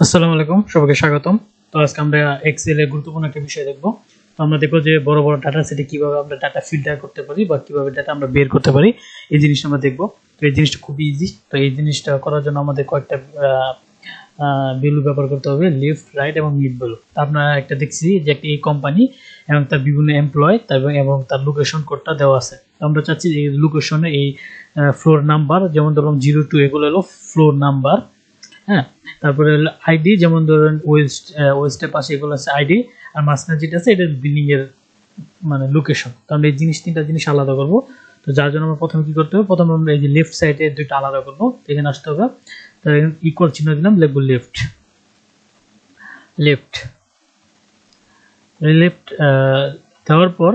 আসসালামু আলাইকুম, সবাইকে স্বাগতম। তো আজকে আমরা এক্সেল এর গুরুত্বপূর্ণ একটা বিষয় দেখব। তো আমরা দেখব যে বড় বড় ডাটা সেটে কিভাবে আমরা ডাটা ফিল্টার করতে পারি বা কিভাবে ডাটা আমরা বের করতে পারি, এই জিনিসটা আমরা দেখব। তো এই জিনিসটা খুবই ইজি। তো এই জিনিসটা করার জন্য আমাদের কয়েকটা ভ্যালু ব্যবহার করতে হবে, লেফট, রাইট এবং মিড ভ্যালু। তো আপনারা একটা দেখছি যে একটা এই কোম্পানি এবং তার বিভিন্ন এমপ্লয় এবং তার লোকেশন কোডটা দেওয়া আছে। তো আমরা চাচ্ছি এই লোকেশনে এই ফ্লোর নাম্বার, যেমন ধরুন 02, এগুলো হলো ফ্লোর নাম্বার। হ্যাঁ, তারপরে আইডি, যেমন ধরেন ওয়েস্টের পাশে এগুলো আছে আইডি, আর মাঝখানে যেটা আছে এটা বিল্ডিং এর মানে লোকেশন। তো আমরা এই তিনটা জিনিস আলাদা করব। তো যার জন্য আমরা প্রথমে কি করতে হবে, প্রথমে আমরা এই যে লেফট সাইডে দুইটা আলাদা করব। এখানে আসতে হবে, তো ইকুয়াল চিহ্ন দিলাম, লিখব লেফট লেফট লেফট। দেওয়ার পর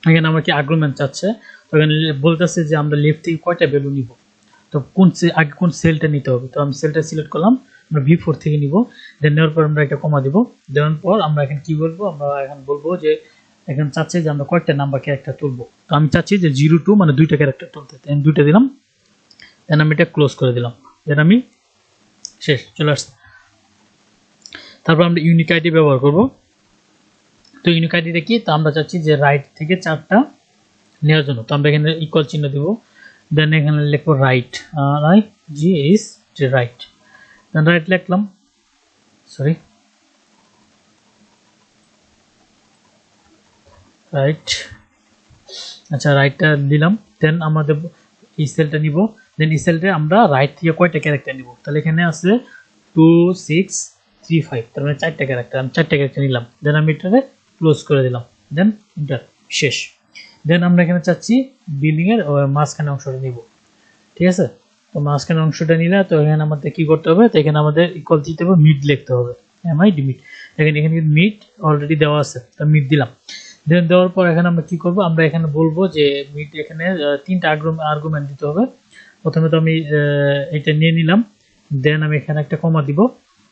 এখানে আমরা কি আর্গুমেন্ট চাচ্ছে, তো এখানে বলতেছে যে আমরা লেফট থেকে কয়টা ভ্যালু নিব। তো আগে কোন সেলটা নিতে হবে, তো আমি সেলটা সিলেক্ট করলাম, আমরা B4 থেকে নিব। দেন নেওয়ার পর আমরা একটা কমা দিব। দেওয়ার পর আমরা এখানে কি বলবো, আমরা এখন বলবো যে এখানে চাচ্ছি যে আমরা কয়েকটা নাম্বার ক্যারেক্টার তুলবো। তো আমি চাচ্ছি যে 02 মানে দুইটা ক্যারেক্টার তুলতে, দেন দুইটা দিলাম। দেন আমি এটা ক্লোজ করে দিলাম। দেন আমি শেষ, চলে আসছে। তারপর আমরা ইউনিক আইডি ব্যবহার করব। তো ইউনিক আইডিটা কি, তো আমরা চাচ্ছি যে রাইট থেকে 4টা নেওয়ার জন্য। তো আমরা এখানে ইকুয়াল চিহ্ন দিব। দেন এখানে লিখবো রাইট, রাইট। দেন রাইট লিখলাম, সরি রাইট, আচ্ছা রাইটটা দিলাম। দেন আমাদের এই সেলটা নিব। দেন এই সেলটা আমরা রাইট থেকে কয়টা ক্যারেক্টার নিব, তাহলে এখানে আছে 2 6 3 5, তার মানে 4টা ক্যারেক্টার, আমি 4টা ক্যারেক্টার নিলাম। দেন আমি এটাকে ক্লোজ করে দিলাম। দেন এন্টার, শেষ। দেন আমরা এখানে চাচ্ছি বিল্ডিং এর মাঝখানে অংশটা নিব, ঠিক আছে। তো মাঝখানে অংশটা নিলে তো এখানে আমাদের কি করতে হবে, তো এখানে আমাদের ইকুয়াল দিতে হবে, মিড লিখতে হবে, এমআইডি মিড। এখানে মিড অলরেডি দেওয়া আছে, তো মিড দিলাম। দেন দেওয়ার পর এখানে আমরা কি করব, আমরা এখানে বলবো যে মিড, এখানে তিনটা আর্গুমেন্ট দিতে হবে। প্রথমে তো আমি এটা নিয়ে নিলাম। দেন আমি এখানে একটা কমা দিব।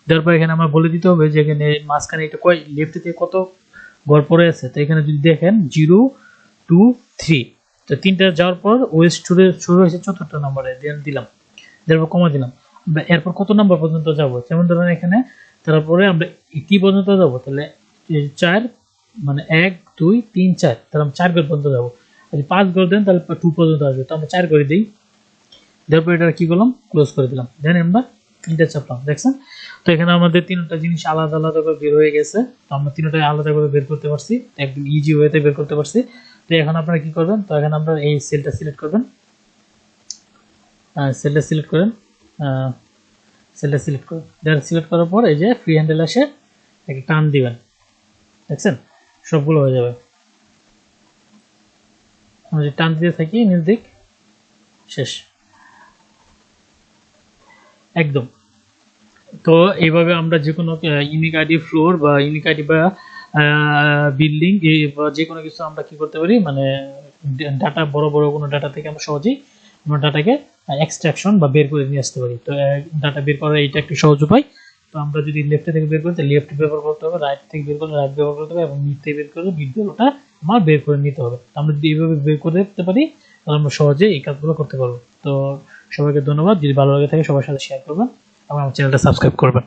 দেওয়ার পর এখানে আমরা বলে দিতে হবে যে এখানে মাঝখানে এটা কয় লেফট থেকে কত ঘর পড়ে আছে। তো এখানে যদি দেখেন 0 2 3, তো তিনটা যাওয়ার পর ওয়েস্ট শুরু হয়েছে 4টা নম্বরে, দেন দিলাম। তারপর কমা দিলাম। এরপর কত নাম্বার পর্যন্ত যাব, যেমন ধরেন এখানে তারপরে আমরা কি পর্যন্ত যাব, তাহলে 4 মানে 1 2 3 4, তাহলে আমরা 4 ঘর পর্যন্ত যাবো। যদি 5 ঘর দেন তাহলে 2 পর্যন্ত আসবে, তো আমরা 4 করে দিই। তারপর এটা কি করলাম, ক্লোজ করে দিলাম। দেন আমরা ইন্টার চাপলাম, দেখছেন। তো এখানে আমাদের তিনটা জিনিস আলাদা আলাদা করে বের হয়ে গেছে। তো আমরা তিনটাই আলাদা করে বের করতে পারছি, একদম ইজি ওয়েতে বের করতে পারছি। তো এখন আপনারা কি করবেন, তো এখানে আপনারা এই সেলটা সিলেক্ট করবেন, সেলটা সিলেক্ট করেন, সেলটা সিলেক্ট করুন। দেন সিলেক্ট করার পর এই যে ফ্রি হ্যান্ডেল আসে একটা টান দিবেন, দেখছেন সবগুলো হয়ে যাবে। আমরা যদি টান দিতে থাকি নিচ দিক, শেষ একদম। তো এইভাবে আমরা যে কোনো ইউনিক আইডি ফ্লোর বা ইউনিক আইডি বা বিল্ডিং বা যে কোনো কিছু আমরা কি করতে পারি, মানে ডাটা, বড় বড় কোনো ডাটা থেকে আমরা সহজেই আমরা ডাটাকে এক্সট্রাকশন বা বের করে নিয়ে আসতে পারি। তো ডাটা বের করার এইটা একটু সহজ উপায়। তো আমরা যদি লেফট থেকে বের করি, লেফট ব্যবহার করতে হবে, রাইট থেকে বের করলে রাইট ব্যবহার করতে হবে, এবং মিড থেকে বের করলে মিড ভ্যালুটা আমার বের করে নিতে হবে। আমরা যদি এইভাবে বের করে দিতে পারি, তাহলে আমরা সহজে এই কাজগুলো করতে পারবো। তো সবাইকে ধন্যবাদ। যদি ভালো লাগে থাকে সবার সাথে শেয়ার করবেন এবং আমার চ্যানেলটা সাবস্ক্রাইব করবেন।